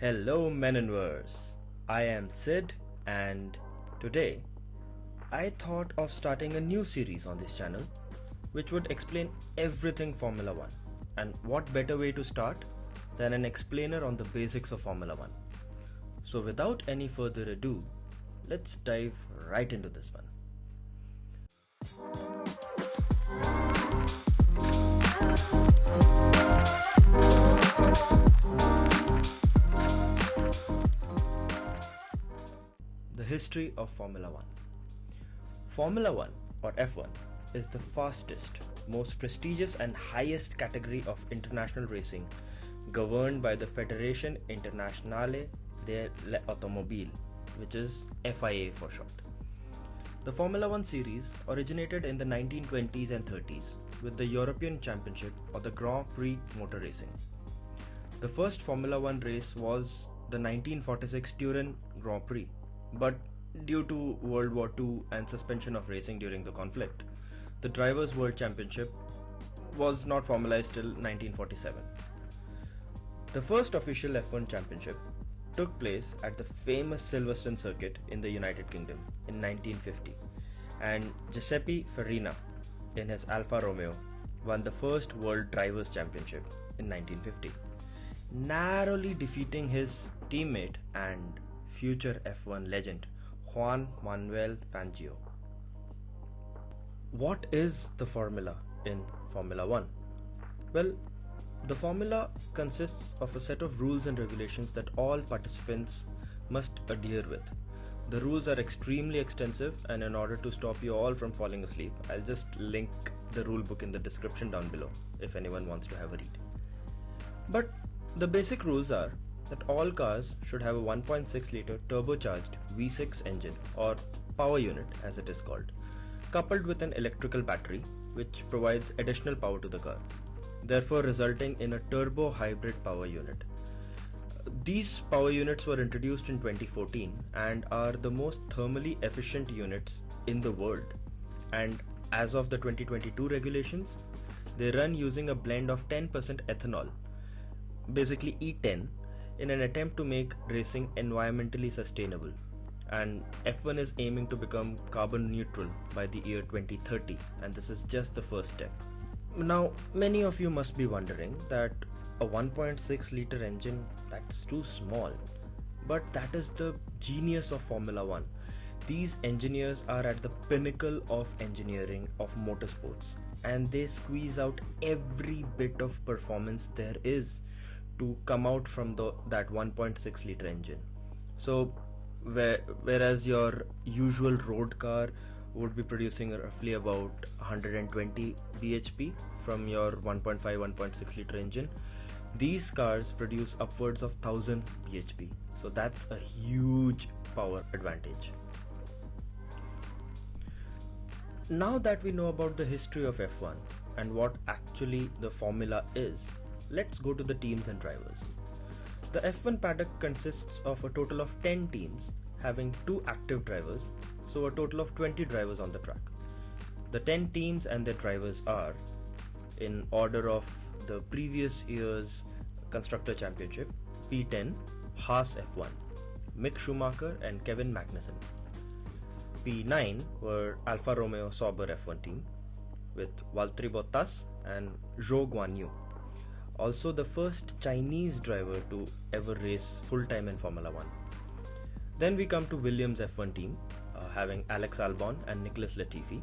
Hello, Menonverse. I am Sid, and today I thought of starting a new series on this channel which would explain everything Formula One. And what better way to start than an explainer on the basics of Formula One? So, without any further ado, let's dive right into this one. The history of Formula One. Formula One, or F1, is the fastest, most prestigious, and highest category of international racing governed by the Federation Internazionale dell'Automobile, which is FIA for short. The Formula One series originated in the 1920s and 30s with the European Championship or the Grand Prix Motor Racing. The first Formula One race was the 1946 Turin Grand Prix, but due to World War II and suspension of racing during the conflict, the Drivers' World Championship was not formalized till 1947. The first official F1 championship took place at the famous Silverstone circuit in the United Kingdom in 1950, and Giuseppe Farina, in his Alfa Romeo, won the first World Drivers' Championship in 1950, narrowly defeating his teammate and future F1 legend Juan Manuel Fangio. What is the formula in Formula One? Well, the formula consists of a set of rules and regulations that all participants must adhere with. The rules are extremely extensive, and in order to stop you all from falling asleep, I'll just link the rule book in the description down below if anyone wants to have a read. But the basic rules are that all cars should have a 1.6 litre turbocharged V6 engine, or power unit as it is called, coupled with an electrical battery which provides additional power to the car, therefore resulting in a turbo hybrid power unit. These power units were introduced in 2014 and are the most thermally efficient units in the world, and as of the 2022 regulations, they run using a blend of 10% ethanol, basically E10, in an attempt to make racing environmentally sustainable, and F1 is aiming to become carbon neutral by the year 2030, and this is just the first step. Now, many of you must be wondering that a 1.6 litre engine, that's too small, but that is the genius of Formula One. These engineers are at the pinnacle of engineering of motorsports, and they squeeze out every bit of performance there is to come out from that 1.6 litre engine. So whereas your usual road car would be producing roughly about 120 bhp from your 1.5 1.6 litre engine, these cars produce upwards of 1000 bhp, so that's a huge power advantage. Now that we know about the history of F1 and what actually the formula is, let's go to the teams and drivers. The F1 paddock consists of a total of 10 teams having 2 active drivers, so a total of 20 drivers on the track. The 10 teams and their drivers are, in order of the previous year's Constructor Championship, P10, Haas F1, Mick Schumacher and Kevin Magnussen. P9 were Alfa Romeo Sauber F1 team with Valtteri Bottas and Zhou Guanyu. Also the first Chinese driver to ever race full-time in Formula One. Then we come to Williams F1 team, having Alex Albon and Nicholas Latifi.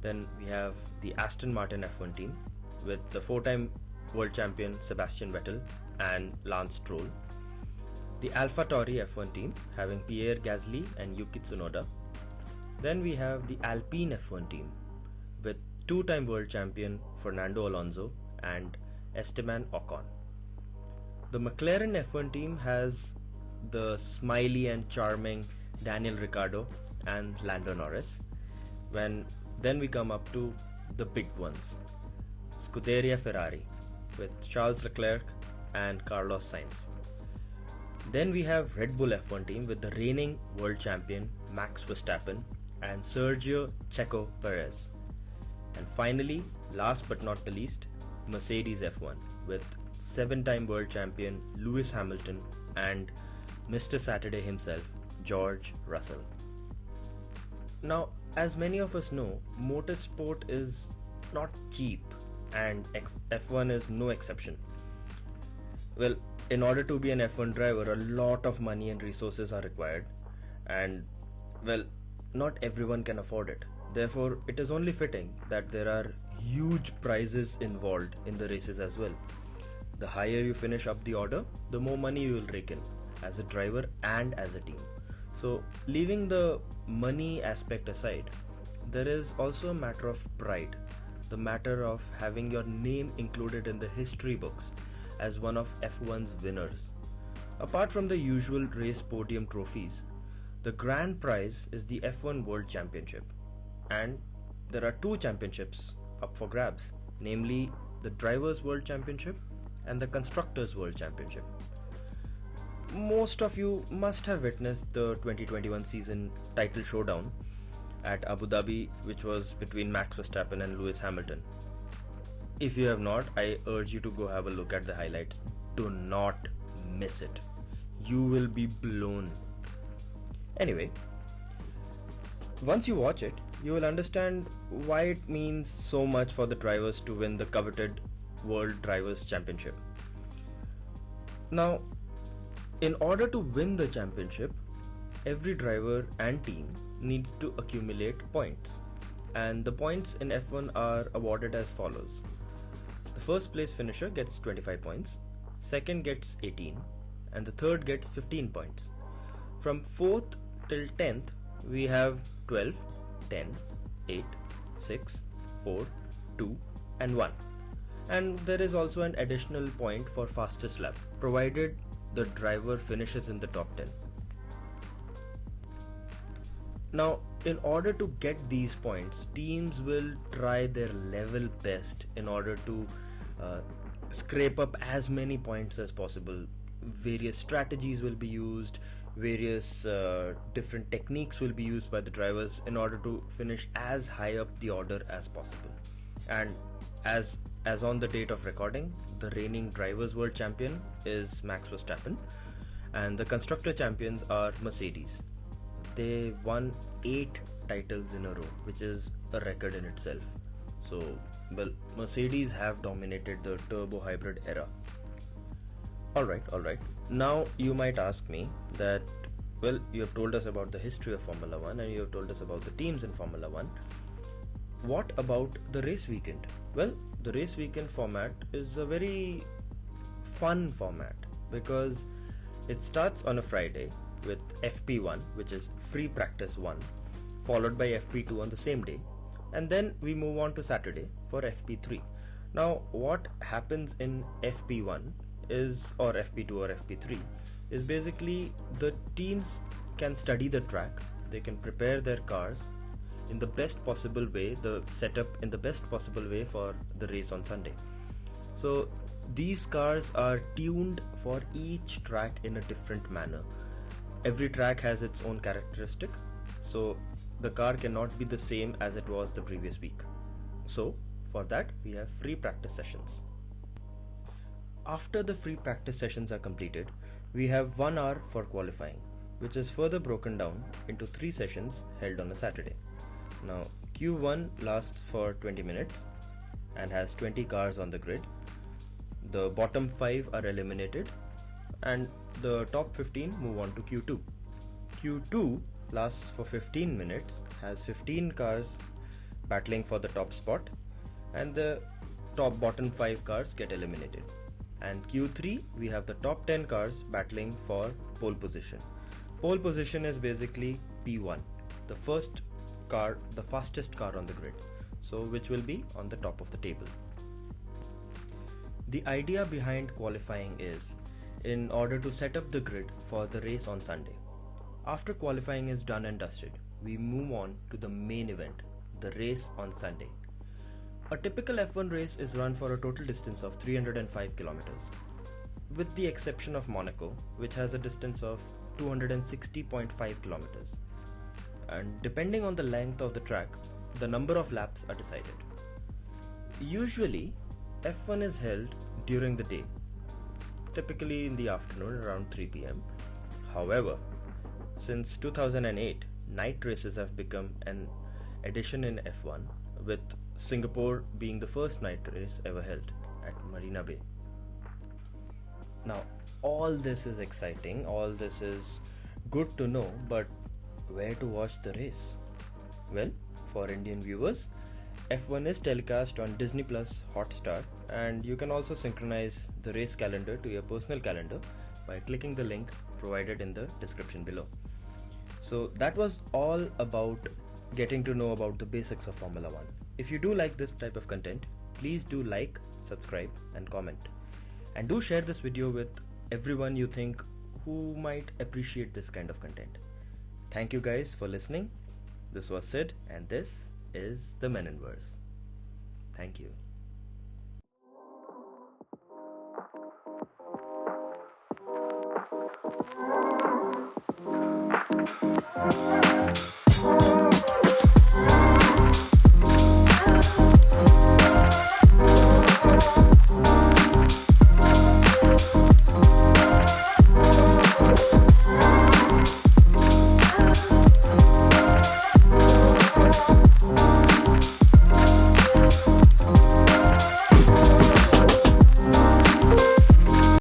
Then we have the Aston Martin F1 team with the 4-time world champion Sebastian Vettel and Lance Stroll. The AlphaTauri F1 team having Pierre Gasly and Yuki Tsunoda. Then we have the Alpine F1 team with 2-time world champion Fernando Alonso and Esteban Ocon. The McLaren F1 team has the smiley and charming Daniel Ricciardo and Lando Norris. Then we come up to the big ones, Scuderia Ferrari with Charles Leclerc and Carlos Sainz. Then we have Red Bull F1 team with the reigning world champion Max Verstappen and Sergio Checo Perez. And finally, last but not the least, Mercedes F1 with 7-time world champion Lewis Hamilton and Mr. Saturday himself, George Russell. Now, as many of us know, motorsport is not cheap, and F1 is no exception. Well, in order to be an F1 driver, a lot of money and resources are required, and well, not everyone can afford it. Therefore, it is only fitting that there are huge prizes involved in the races as well. The higher you finish up the order, the more money you will rake in as a driver and as a team. So, leaving the money aspect aside, there is also a matter of pride, the matter of having your name included in the history books as one of F1's winners. Apart from the usual race podium trophies, the grand prize is the F1 World Championship, and there are two championships up for grabs, namely the Drivers' World Championship and the Constructors' World Championship. Most of you must have witnessed the 2021 season title showdown at Abu Dhabi, which was between Max Verstappen and Lewis Hamilton. If you have not, I urge you to go have a look at the highlights. Do not miss it. You will be blown. Anyway, once you watch it, you will understand why it means so much for the drivers to win the coveted World Drivers' Championship. Now, in order to win the championship, every driver and team needs to accumulate points, and the points in F1 are awarded as follows. The first place finisher gets 25 points, second gets 18, and the third gets 15 points. From 4th till 10th, we have 12, 10, 8, 6, 4, 2, and 1. And there is also an additional point for fastest lap, provided the driver finishes in the top 10. Now, in order to get these points, teams will try their level best in order to scrape up as many points as possible. Various strategies will be used, various different techniques will be used by the drivers in order to finish as high up the order as possible. And as on the date of recording, the reigning Drivers' World Champion is Max Verstappen, and the Constructor Champions are Mercedes. They won 8 titles in a row, which is a record in itself. So, well, Mercedes have dominated the turbo hybrid era. Alright. Now you might ask me that, well, you have told us about the history of Formula 1 and you have told us about the teams in Formula 1. What about the race weekend? Well, the race weekend format is a very fun format because it starts on a Friday with FP1, which is free practice 1, followed by FP2 on the same day, and then we move on to Saturday for FP3. Now, what happens in FP1 is, or FP2 or FP3, is basically the teams can study the track, they can prepare their cars in the best possible way, the setup in the best possible way for the race on Sunday. So these cars are tuned for each track in a different manner. Every track has its own characteristic, so the car cannot be the same as it was the previous week. So for that we have free practice sessions. After the free practice sessions are completed, we have 1 hour for qualifying, which is further broken down into 3 sessions held on a Saturday. Now, Q1 lasts for 20 minutes and has 20 cars on the grid. The bottom 5 are eliminated and the top 15 move on to Q2. Q2 lasts for 15 minutes, has 15 cars battling for the top spot, and the bottom 5 cars get eliminated. And Q3, we have the top 10 cars battling for pole position. Pole position is basically P1, the first car, the fastest car on the grid, so which will be on the top of the table. The idea behind qualifying is in order to set up the grid for the race on Sunday. After qualifying is done and dusted, we move on to the main event, the race on Sunday. A typical F1 race is run for a total distance of 305 kilometers, with the exception of Monaco, which has a distance of 260.5 kilometers. And depending on the length of the track, the number of laps are decided. Usually, F1 is held during the day, typically in the afternoon around 3 p.m. However, since 2008, night races have become an addition in F1, with Singapore being the first night race ever held at Marina Bay. Now, all this is exciting, all this is good to know, but where to watch the race? Well, for Indian viewers, F1 is telecast on Disney Plus Hotstar, and you can also synchronize the race calendar to your personal calendar by clicking the link provided in the description below. So that was all about getting to know about the basics of Formula 1. If you do like this type of content, please do like, subscribe and comment. And do share this video with everyone you think who might appreciate this kind of content. Thank you guys for listening. This was Sid and this is the Meninverse. Thank you.